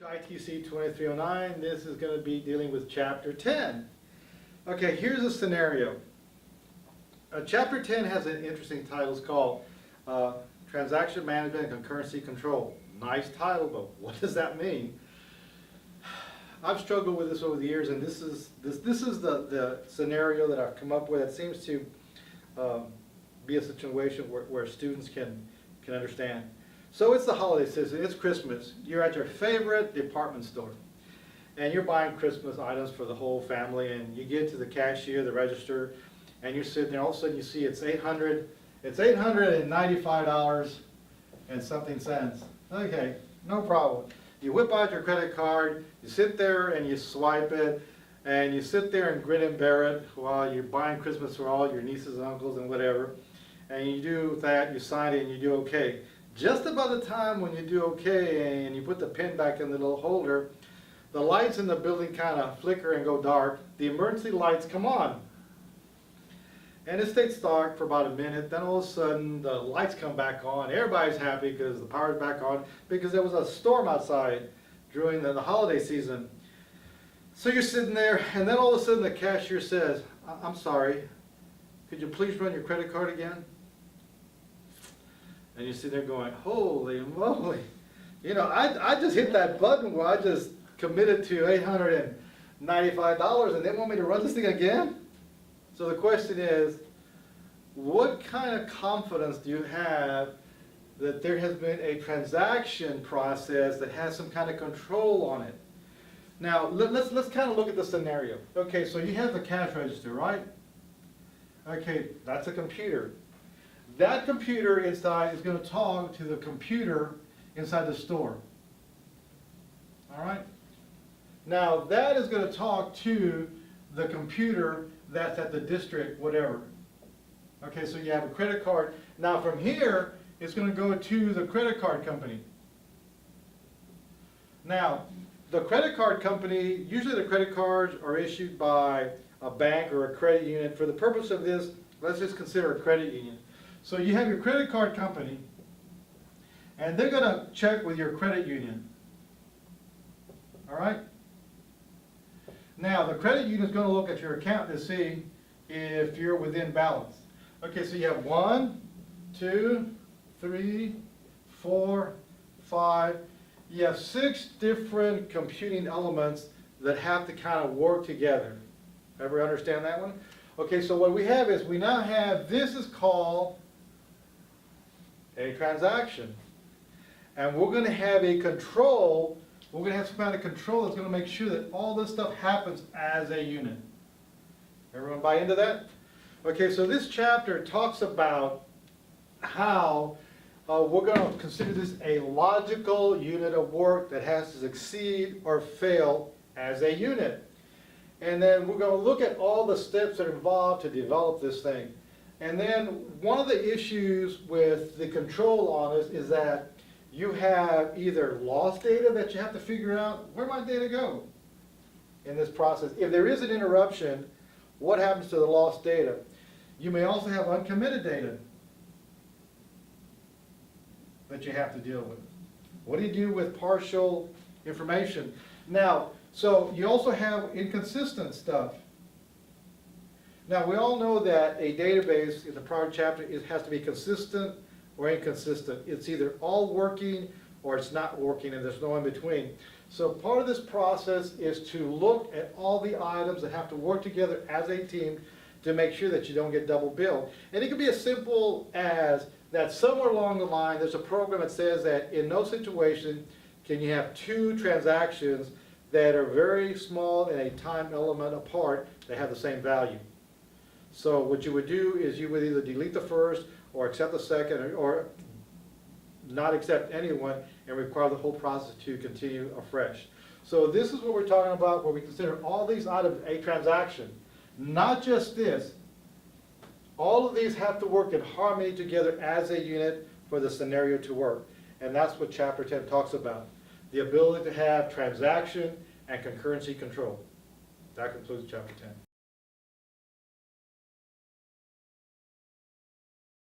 To ITSE 2309, this is going to be dealing with Chapter 10. Okay, here's a scenario. Chapter 10 has an interesting title. It's called Transaction Management and Concurrency Control. Nice title, but what does that mean? I've struggled with this over the years, and this is the scenario that I've come up with. It seems to be a situation where students can understand. So it's the holiday season, it's Christmas. You're at your favorite department store and you're buying Christmas items for the whole family, and you get to the cashier, the register, and you're sitting there, all of a sudden you see it's $895 and something cents. Okay, no problem. You whip out your credit card, you sit there and you swipe it, and you sit there and grin and bear it while you're buying Christmas for all your nieces and uncles and whatever. And you do that, you sign it, and you do okay. Just about the time when you do okay and you put the pin back in the little holder, the lights in the building kind of flicker and go dark. The emergency lights come on. And it stays dark for about a minute. Then all of a sudden the lights come back on. Everybody's happy because the power's back on because there was a storm outside during the holiday season. So you're sitting there, and then all of a sudden the cashier says, "I'm sorry, could you please run your credit card again?" And you sit there going, holy moly. You know, I just hit that button where I just committed to $895 and they want me to run this thing again? So the question is, what kind of confidence do you have that there has been a transaction process that has some kind of control on it? Now, let's kind of look at the scenario. Okay, so you have the cash register, right? Okay, that's a computer. That computer inside is going to talk to the computer inside the store. All right? Now, that is going to talk to the computer that's at the district, whatever. Okay, so you have a credit card. Now, from here, it's going to go to the credit card company. Now, the credit card company, usually the credit cards are issued by a bank or a credit union. For the purpose of this, let's just consider a credit union. So you have your credit card company, and they're going to check with your credit union. All right? Now, the credit union is going to look at your account to see if you're within balance. Okay, so you have 1, 2, 3, 4, 5. You have 6 different computing elements that have to kind of work together. Ever understand that one? Okay, so what we have is we now have, this is called a transaction. And we're going to have a control, we're going to have some kind of control that's going to make sure that all this stuff happens as a unit. Everyone buy into that? Okay, so this chapter talks about how we're going to consider this a logical unit of work that has to succeed or fail as a unit. And then we're going to look at all the steps that are involved to develop this thing. And then one of the issues with the control on this is that you have either lost data that you have to figure out, where might data go in this process? If there is an interruption, what happens to the lost data? You may also have uncommitted data that you have to deal with. What do you do with partial information? Now, so you also have inconsistent stuff. Now, we all know that a database in the prior chapter has to be consistent or inconsistent. It's either all working or it's not working, and there's no in between. So part of this process is to look at all the items that have to work together as a team to make sure that you don't get double billed. And it can be as simple as that somewhere along the line there's a program that says that in no situation can you have 2 transactions that are very small in a time element apart that have the same value. So what you would do is you would either delete the first or accept the second, or not accept anyone and require the whole process to continue afresh. So this is what we're talking about, where we consider all these items a transaction. Not just this. All of these have to work in harmony together as a unit for the scenario to work. And that's what Chapter 10 talks about. The ability to have transaction and concurrency control. That concludes Chapter 10.